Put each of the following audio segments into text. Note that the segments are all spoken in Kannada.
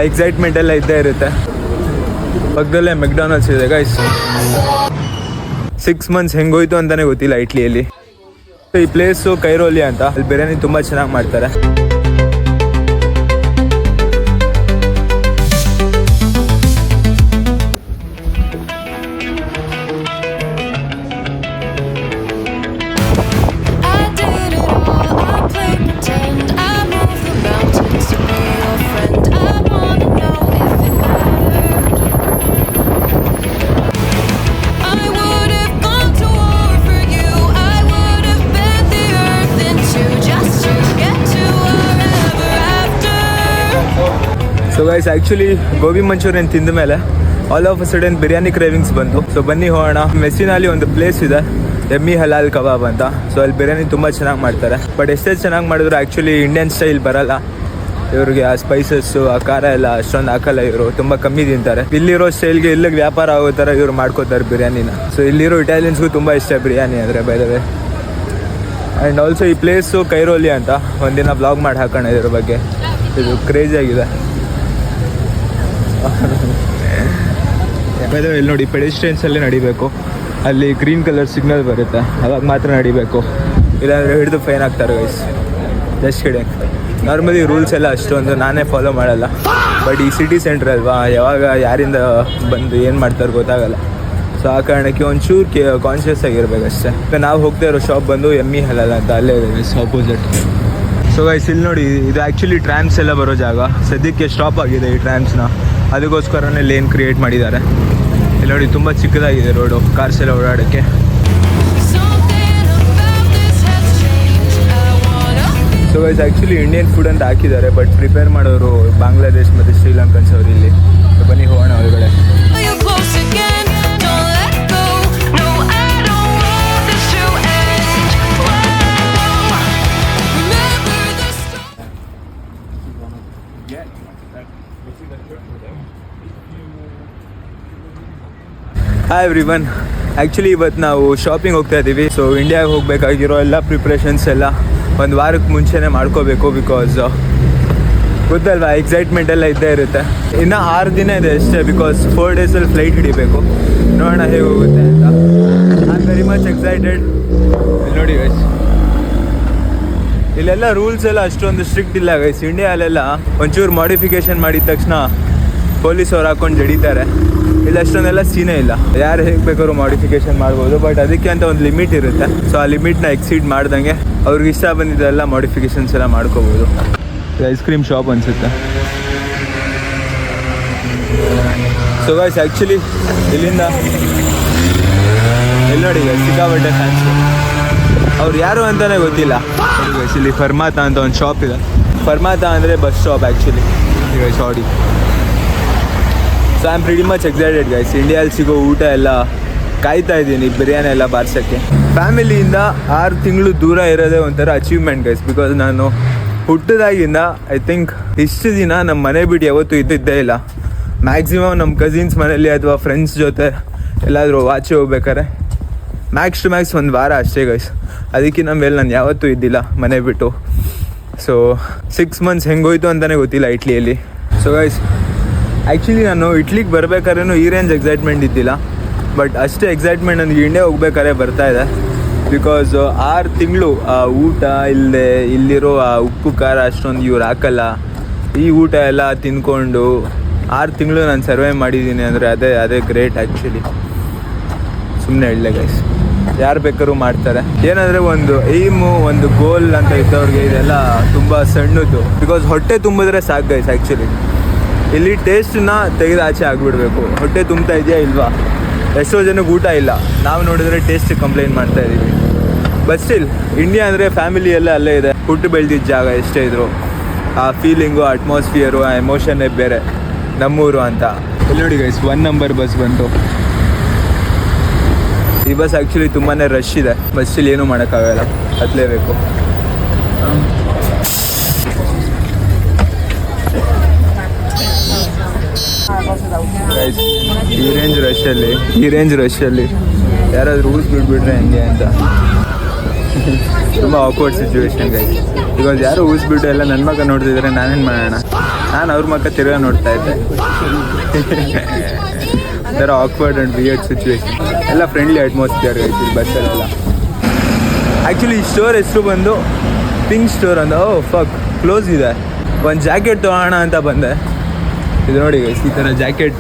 ಎಕ್ಸೈಟ್ಮೆಂಟ್ ಎಲ್ಲ ಇದ್ದೇ ಇರುತ್ತೆ. ಪಕ್ಕದಲ್ಲೇ ಮೆಕ್ಡಾನಲ್ಡ್ಸ್ ಇದೆ ಗೈಸ್. 6 months ಹೆಂಗೋಯ್ತು ಅಂತಾನೆ ಗೊತ್ತಿಲ್ಲ ಇಟ್ಲಿಯಲ್ಲಿ. ಈ ಪ್ಲೇಸು ಕೈರೋಲಿ ಅಂತ, ಅಲ್ಲಿ ಬಿರಿಯಾನಿ ತುಂಬ ಚೆನ್ನಾಗಿ ಮಾಡ್ತಾರೆ. So guys actually gobi manchurian ತಿಂದ ಮೇಲೆ all of a sudden biryani cravings ಬಂತು. ಸೊ ಬನ್ನಿ ಹೋಗೋಣ. ಮೆಸ್ಸಿನಲ್ಲಿ ಒಂದು ಪ್ಲೇಸ್ ಇದೆ, ಎಮ್ಮಿ ಹಲಾಲ್ ಕಬಾಬ್ ಅಂತ. ಸೊ ಅಲ್ಲಿ ಬಿರಿಯಾನಿ ತುಂಬ ಚೆನ್ನಾಗಿ ಮಾಡ್ತಾರೆ. ಬಟ್ ಎಷ್ಟೇ ಚೆನ್ನಾಗಿ ಮಾಡಿದ್ರು ಆ್ಯಕ್ಚುಲಿ ಇಂಡಿಯನ್ ಸ್ಟೈಲ್ ಬರಲ್ಲ ಇವ್ರಿಗೆ. ಆ ಸ್ಪೈಸಸ್ಸು ಆ ಖಾರ ಎಲ್ಲ ಅಷ್ಟೊಂದು ಹಾಕಲ್ಲ ಇವರು, ತುಂಬ ಕಮ್ಮಿ ತಿಂತಾರೆ. ಇಲ್ಲಿರೋ ಸ್ಟೈಲ್ಗೆ ಇಲ್ಲಿಗೆ ವ್ಯಾಪಾರ ಆಗೋ ಥರ ಇವ್ರು ಮಾಡ್ಕೋತಾರೆ ಬಿರಿಯಾನಿನ. ಸೊ ಇಲ್ಲಿರೋ ಇಟಾಲಿಯನ್ಸ್ಗೂ ತುಂಬ ಇಷ್ಟ ಬಿರಿಯಾನಿ ಅಂದರೆ by the way. And also ಈ ಪ್ಲೇಸು ಕೈರೋಲಿ ಅಂತ, ಒಂದಿನ ಬ್ಲಾಗ್ ಮಾಡಿ ಹಾಕೋಣ ಇದ್ರ ಬಗ್ಗೆ. ಇದು ಕ್ರೇಜಿ ಆಗಿದೆ. ಇಲ್ಲಿ ನೋಡಿ ಪೆಡೆಸ್ಟ್ರಿಯನ್ಸಲ್ಲೇ ನಡಿಬೇಕು. ಅಲ್ಲಿ ಗ್ರೀನ್ ಕಲರ್ ಸಿಗ್ನಲ್ ಬರುತ್ತೆ, ಅವಾಗ ಮಾತ್ರ ನಡಿಬೇಕು, ಇಲ್ಲಾಂದರೆ ಹಿಡಿದು ಫೈನ್ ಆಗ್ತಾರೆ guys. Just kidding. Normally rules ಎಲ್ಲ ಅಷ್ಟೊಂದು ನಾನೇ ಫಾಲೋ ಮಾಡಲ್ಲ. ಬಟ್ ಈ ಸಿಟಿ ಸೆಂಟ್ರ್ ಅಲ್ವಾ, ಯಾವಾಗ ಯಾರಿಂದ ಬಂದು ಏನು ಮಾಡ್ತಾರೆ ಗೊತ್ತಾಗಲ್ಲ. ಸೊ ಆ ಕಾರಣಕ್ಕೆ ಒಂಚೂರು ಕಾನ್ಷಿಯಸ್ ಆಗಿರ್ಬೇಕಷ್ಟೇ. ನಾವು ಹೋಗ್ತಾ ಇರೋ ಶಾಪ್ ಬಂದು ಎಮ್ಮಿ ಹಲಾಲ್ ಅಂತ, ಅಲ್ಲೇ ಇದೆ ಮಿಸ್ ಆಪೋಸಿಟ್. ಸೊ ಗೈಸ್ ಇಲ್ಲಿ ನೋಡಿ, ಇದು ಆ್ಯಕ್ಚುಲಿ ಟ್ರಾಮ್ಸ್ ಎಲ್ಲ ಬರೋ ಜಾಗ. ಸದ್ಯಕ್ಕೆ ಸ್ಟಾಪ್ ಆಗಿದೆ ಈ ಟ್ರಾಮ್ಸ್ನ, ಅದಕ್ಕೋಸ್ಕರನೇ ಲೇನ್ ಕ್ರಿಯೇಟ್ ಮಾಡಿದ್ದಾರೆ. ಇಲ್ಲಿ ನೋಡಿ ತುಂಬ ಚಿಕ್ಕದಾಗಿದೆ ರೋಡು, ಕಾರ್ಸ್ ಎಲ್ಲ ಓಡಾಡೋಕ್ಕೆ. So guys actually Indian food ಅಂತ ಹಾಕಿದ್ದಾರೆ, ಬಟ್ ಪ್ರಿಪೇರ್ ಮಾಡೋರು ಬಾಂಗ್ಲಾದೇಶ್ ಮತ್ತು ಶ್ರೀಲಂಕನ್ಸ್ ಅವರು ಇಲ್ಲಿ. ಸೊ ಬನ್ನಿ ಹೋಗೋಣ ಒಳಗಡೆ. Hi everyone. ಆ್ಯಕ್ಚುಲಿ ಇವತ್ತು ನಾವು ಶಾಪಿಂಗ್ ಹೋಗ್ತಾ ಇದ್ದೀವಿ. ಸೊ ಇಂಡಿಯಾಗೆ ಹೋಗಬೇಕಾಗಿರೋ ಎಲ್ಲ ಪ್ರಿಪ್ರೇಷನ್ಸ್ ಎಲ್ಲ ಒಂದು ವಾರಕ್ಕೆ ಮುಂಚೆನೇ ಮಾಡ್ಕೋಬೇಕು. ಬಿಕಾಸ್ ಗೊತ್ತಲ್ವಾ, ಎಕ್ಸೈಟ್ಮೆಂಟ್ ಎಲ್ಲ ಇದ್ದೇ ಇರುತ್ತೆ. ಇನ್ನು 6 ದಿನ ಇದೆ ಅಷ್ಟೇ, ಬಿಕಾಸ್ 4 ಡೇಸಲ್ಲಿ ಫ್ಲೈಟ್ ಹಿಡಿಬೇಕು. ನೋಡೋಣ ಹೇಗೆ ಹೋಗುತ್ತೆ ಅಂತ. I am very much excited. ಇಲ್ಲಿ ನೋಡಿ ಗೈಸ್, ಇಲ್ಲೆಲ್ಲ ರೂಲ್ಸ್ ಎಲ್ಲ ಅಷ್ಟೊಂದು ಸ್ಟ್ರಿಕ್ಟ್ ಇಲ್ಲ ಗೈಸ್. ಇಂಡಿಯಾಲೆಲ್ಲ ಒಂಚೂರು ಮಾಡಿಫಿಕೇಷನ್ ಮಾಡಿದ ತಕ್ಷಣ ಪೊಲೀಸವ್ರು ಹಾಕೊಂಡು ಜಡಿತಾರೆ. ಇಲ್ಲ ಅಷ್ಟೊಂದೆಲ್ಲ ಸೀನೇ ಇಲ್ಲ, ಯಾರು ಹೇಗೆ ಬೇಕಾದ್ರೂ ಮಾಡಿಫಿಕೇಶನ್ ಮಾಡ್ಬೋದು. ಬಟ್ ಅದಕ್ಕೆ ಅಂತ ಒಂದು ಲಿಮಿಟ್ ಇರುತ್ತೆ. ಸೊ ಆ ಲಿಮಿಟ್ನ ಎಕ್ಸೀಡ್ ಮಾಡ್ದಂಗೆ ಅವ್ರಿಗೆ ಇಷ್ಟ ಬಂದಿದ್ದೆಲ್ಲ ಮಾಡಿಫಿಕೇಶನ್ಸ್ ಎಲ್ಲ ಮಾಡ್ಕೋಬೋದು. ಐಸ್ ಕ್ರೀಮ್ ಶಾಪ್ ಅನಿಸುತ್ತೆ. ಸೊ ಗೈಸ್ ಆ್ಯಕ್ಚುಲಿ ಇಲ್ಲಿಂದ ಇಲ್ಲಿ ನೋಡಿ ಸಿಕ್ಕಾಪಟ್ಟೆ ಫ್ಯಾನ್ಸ್. ಅವ್ರು ಯಾರು ಅಂತಲೇ ಗೊತ್ತಿಲ್ಲ. ಇಲ್ಲಿ ಫರ್ಮಾತಾ ಅಂತ ಒಂದು ಶಾಪ್ ಇದೆ. ಫರ್ಮಾತಾ ಅಂದರೆ ಬಸ್ ಸ್ಟಾಪ್ ಆ್ಯಕ್ಚುಲಿ. ಈಗ ಸಾರಿ. So I am pretty much excited guys. ಇಂಡಿಯಾದಲ್ಲಿ ಸಿಗೋ ಊಟ ಎಲ್ಲ ಕಾಯ್ತಾ ಇದ್ದೀನಿ, ಬಿರಿಯಾನಿ ಎಲ್ಲ ಬಾರಿಸೋಕ್ಕೆ. ಫ್ಯಾಮಿಲಿಯಿಂದ 6 ತಿಂಗಳು ದೂರ ಇರೋದೇ ಒಂಥರ ಅಚೀವ್ಮೆಂಟ್ ಗೈಸ್. ಬಿಕಾಸ್ ನಾನು ಹುಟ್ಟಿದಾಗಿಂದ ಐ ಥಿಂಕ್ ಇಷ್ಟು ದಿನ ನಮ್ಮ ಮನೆ ಬಿಟ್ಟು ಯಾವತ್ತೂ ಇದ್ದಿದ್ದೇ ಇಲ್ಲ. ಮ್ಯಾಕ್ಸಿಮಮ್ ನಮ್ಮ ಕಸಿನ್ಸ್ ಮನೇಲಿ ಅಥವಾ ಫ್ರೆಂಡ್ಸ್ ಜೊತೆ ಎಲ್ಲಾದರೂ ವಾಚೆ ಹೋಗ್ಬೇಕಾರೆ ಮ್ಯಾಕ್ಸ್ ಟು ಮ್ಯಾಕ್ಸ್ 1 ವಾರ ಅಷ್ಟೇ ಗೈಸ್. ಅದಕ್ಕಿಂತ ಮೇಲೆ ನಾನು ಯಾವತ್ತೂ ಇದ್ದಿಲ್ಲ ಮನೆ ಬಿಟ್ಟು. ಸೊ 6 months ಹೆಂಗೋಯ್ತು ಅಂತಲೇ ಗೊತ್ತಿಲ್ಲ ಇಟ್ಲಿಯಲ್ಲಿ. ಸೊ ಗೈಸ್ ಆ್ಯಕ್ಚುಲಿ ನಾನು ಇಟ್ಲಿಗೆ ಬರಬೇಕಾದ್ರೂ ಈ ರೇಂಜ್ ಎಕ್ಸೈಟ್ಮೆಂಟ್ ಇದ್ದಿಲ್ಲ. ಬಟ್ ಅಷ್ಟೇ ಎಕ್ಸೈಟ್ಮೆಂಟ್ ನನಗೆ ಇಂಡಿಯಾ ಹೋಗ್ಬೇಕಾದ್ರೆ ಬರ್ತಾಯಿದೆ. ಬಿಕಾಸ್ 6 ತಿಂಗಳು ಊಟ ಇಲ್ಲಿರೋ ಆ ಉಪ್ಪು ಖಾರ ಅಷ್ಟೊಂದು ಇವ್ರು ಹಾಕಲ್ಲ. ಈ ಊಟ ಎಲ್ಲ ತಿಂದ್ಕೊಂಡು 6 ತಿಂಗಳು ನಾನು ಸರ್ವೈವ್ ಮಾಡಿದ್ದೀನಿ ಅಂದರೆ ಅದೇ ಗ್ರೇಟ್ ಆ್ಯಕ್ಚುಲಿ. ಸುಮ್ಮನೆ ಹೇಳಲೆ ಗೈಸ್, ಯಾರು ಬೇಕಾದ್ರೂ ಮಾಡ್ತಾರೆ. ಏನಂದರೆ ಒಂದು ಏಮು, ಒಂದು ಗೋಲ್ ಅಂತ ಇದ್ದವ್ರಿಗೆ ಇದೆಲ್ಲ ತುಂಬ ಸಣ್ಣದು. ಬಿಕಾಸ್ ಹೊಟ್ಟೆ ತುಂಬಿದ್ರೆ ಸಾಕು ಗೈಸ್. ಆ್ಯಕ್ಚುಲಿ ಇಲ್ಲಿ ಟೇಸ್ಟನ್ನ ತೆಗೆದು ಆಚೆ ಆಗಿಬಿಡ್ಬೇಕು. ಹೊಟ್ಟೆ ತುಂಬ್ತಾ ಇದೆಯಾ ಇಲ್ವಾ? ಎಷ್ಟೋ ಜನಕ್ಕೆ ಊಟ ಇಲ್ಲ, ನಾವು ನೋಡಿದ್ರೆ ಟೇಸ್ಟ್ ಕಂಪ್ಲೇಂಟ್ ಮಾಡ್ತಾ ಇದ್ದೀವಿ. ಬಟ್ ಸ್ಟಿಲ್ ಇಂಡಿಯಾ ಅಂದರೆ ಫ್ಯಾಮಿಲಿ ಎಲ್ಲ ಅಲ್ಲೇ ಇದೆ. ಹುಟ್ಟು ಬೆಳೆದಿದ್ದ ಜಾಗ ಎಷ್ಟೇ ಇದ್ರು ಆ ಫೀಲಿಂಗು, ಅಟ್ಮಾಸ್ಫಿಯರು, ಆ ಎಮೋಷನ್ನೇ ಬೇರೆ ನಮ್ಮೂರು ಅಂತ. ಇಲ್ಲಿ ನೋಡಿ ಗೈಸ್ 1 ನಂಬರ್ ಬಸ್ ಬಂತು. ಈ ಬಸ್ ಆ್ಯಕ್ಚುಲಿ ತುಂಬಾ ರಶ್ ಇದೆ. ಬಟ್ ಸ್ಟಿಲ್ ಏನೂ ಮಾಡೋಕ್ಕಾಗಲ್ಲ, ಹತ್ತಲೇಬೇಕು. ಈ ರೇಂಜ್ ರಶಲ್ಲಿ ಯಾರಾದರೂ ರೂಲ್ಸ್ ಬಿಟ್ಬಿಟ್ರೆ ಹೆಂಗೆ ಅಂತ ತುಂಬ ಆಕ್ವರ್ಡ್ ಸಿಚುವೇಶನ್ ಗೈಸ್. ಬಿಕಾಸ್ ಯಾರು ಊಸ್ಬಿಟ್ಟು ಎಲ್ಲ ನನ್ನ ಮಗ ನೋಡ್ತಿದ್ರೆ ನಾನೇನು ಮಾಡೋಣ. ನಾನು ಅವ್ರ ಮಕ್ಕ ತಿರ್ಗಾ ನೋಡ್ತಾ ಇದ್ದೆ. ಥರ ಆಕ್ವರ್ಡ್ ಆ್ಯಂಡ್ ವಿಯರ್ಡ್ ಸಿಚುವೇಶನ್. ಎಲ್ಲ ಫ್ರೆಂಡ್ಲಿ ಅಟ್ಮಾಸ್ಫಿಯರ್ ಐತಿ ಬಸ್ಸಲ್ಲೆಲ್ಲ. ಆ್ಯಕ್ಚುಲಿ ಈ ಸ್ಟೋರ್ ಹೆಸರು ಬಂದು ಪಿಂಕ್ ಸ್ಟೋರ್ ಅಂತ. ಓ ಫಕ್, ಕ್ಲೋಸ್ ಇದೆ. ಒಂದು ಜಾಕೆಟ್ ತೊಗೊಳ್ಳೋಣ ಅಂತ ಬಂದೆ. ಇದು ನೋಡಿ ಗೈಸ್, ಈ ಥರ ಜಾಕೆಟ್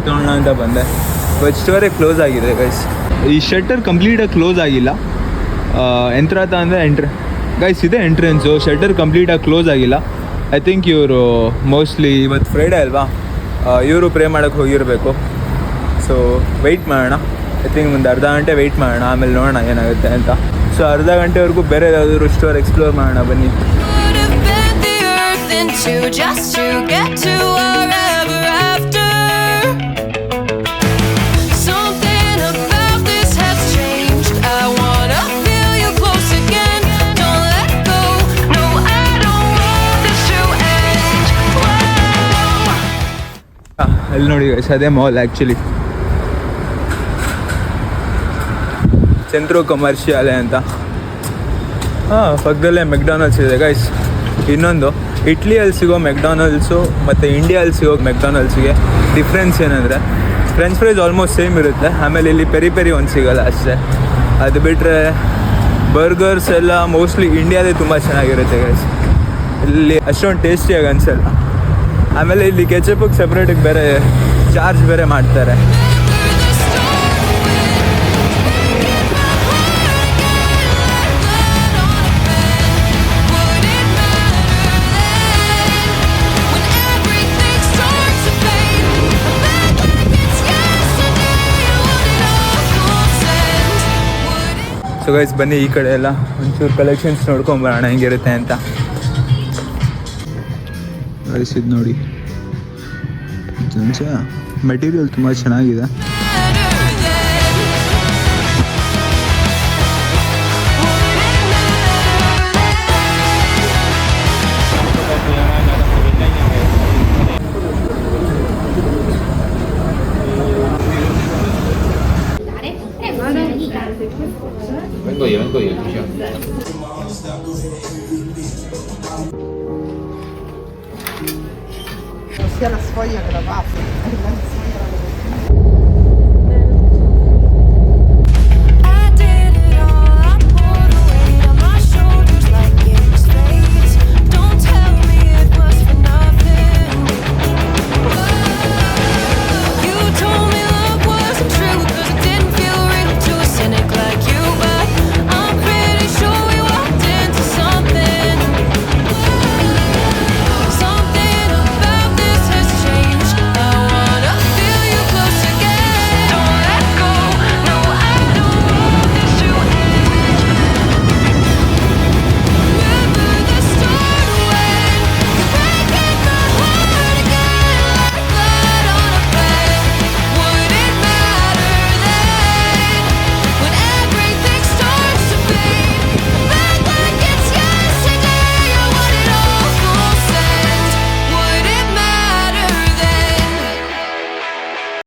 ತೊಗೊಳ್ಳೋಣ ಅಂತ ಬಂದೆ. ಬಟ್ ಸ್ಟೋರೇ ಕ್ಲೋಸ್ ಆಗಿದೆ ಗೈಸ್. ಈ ಶಟ್ಟರ್ ಕಂಪ್ಲೀಟಾಗಿ ಕ್ಲೋಸ್ ಆಗಿಲ್ಲ. ಎಂತ್ರಾತ ಅಂದರೆ ಗೈಸ್ ಇದೆ ಎಂಟ್ರೆನ್ಸು. ಶಟ್ಟರ್ ಕಂಪ್ಲೀಟಾಗಿ ಕ್ಲೋಸ್ ಆಗಿಲ್ಲ. ಐ ಥಿಂಕ್ ಇವರು ಮೋಸ್ಟ್ಲಿ ಇವತ್ತು ಫ್ರೈಡೇ ಅಲ್ವಾ, ಇವರು ಪ್ರೇ ಮಾಡೋಕ್ಕೆ ಹೋಗಿರಬೇಕು. ಸೊ ವೆಯ್ಟ್ ಮಾಡೋಣ. ಐ ಥಿಂಕ್ ಒಂದು ಅರ್ಧ ಗಂಟೆ ವೆಯ್ಟ್ ಮಾಡೋಣ, ಆಮೇಲೆ ನೋಡೋಣ ಏನಾಗುತ್ತೆ ಅಂತ. ಸೊ ಅರ್ಧ ಗಂಟೆವರೆಗೂ ಬೇರೆ ಯಾವುದಾದ್ರು ಸ್ಟೋರ್ ಎಕ್ಸ್ಪ್ಲೋರ್ ಮಾಡೋಣ ಬನ್ನಿ. Just to get to wherever after. Something about this has changed. I wanna feel you close again. Don't let go. No, I don't want this to end. Whoa. ಅಲ್ಲಿ ನೋಡಿ ಗೈಸ್, ಅದೇ ಮಾಲ್ ಆ್ಯಕ್ಚುಲಿ. ಸೆಂಟ್ರೋ ಕಮರ್ಷಿಯಲ್ ಅಂತ. ಪಕ್ಕದಲ್ಲೇ ಮೆಕ್ಡೊನಾಲ್ಡ್ಸ್ ಇದೆ ಗೈಸ್. ಇನ್ನೊಂದು ಇಟ್ಲಿಯಲ್ಲಿ ಸಿಗೋ ಮೆಕ್ಡೊನಾಲ್ಡ್ಸು ಮತ್ತು ಇಂಡಿಯಲ್ಲಿ ಸಿಗೋ ಮೆಕ್ಡೊನಾಲ್ಡ್ಸಿಗೆ ಡಿಫ್ರೆನ್ಸ್ ಏನಂದರೆ ಫ್ರೆಂಚ್ ಫ್ರೈಸ್ ಆಲ್ಮೋಸ್ಟ್ ಸೇಮ್ ಇರುತ್ತೆ. ಆಮೇಲೆ ಇಲ್ಲಿ ಪೆರಿ ಒಂದು ಸಿಗೋಲ್ಲ ಅಷ್ಟೇ. ಅದು ಬಿಟ್ಟರೆ ಬರ್ಗರ್ಸ್ ಎಲ್ಲ ಮೋಸ್ಟ್ಲಿ ಇಂಡಿಯಾದೇ ತುಂಬ ಚೆನ್ನಾಗಿರುತ್ತೆ ಗೈಸ್. ಇಲ್ಲಿ ಅಷ್ಟೊಂದು ಟೇಸ್ಟಿಯಾಗಿ ಅನಿಸಲ್ಲ. ಆಮೇಲೆ ಇಲ್ಲಿ ಕೆಚಪಿಗೆ ಸಪ್ರೇಟಿಗೆ ಬೇರೆ ಚಾರ್ಜ್ ಬೇರೆ ಮಾಡ್ತಾರೆ. ಸೊ ಗೈಸ್ ಬನ್ನಿ, ಈ ಕಡೆ ಎಲ್ಲ ಒಂಚೂರು ಕಲೆಕ್ಷನ್ಸ್ ನೋಡ್ಕೊಂಬರೋಣ ಹೆಂಗಿರುತ್ತೆ ಅಂತ. ಗೈಸ್ ಇದು ನೋಡಿ, ಮೆಟೀರಿಯಲ್ ತುಂಬ ಚೆನ್ನಾಗಿದೆ. Vengo io, diciamo. Sia la sfoglia che la pasta.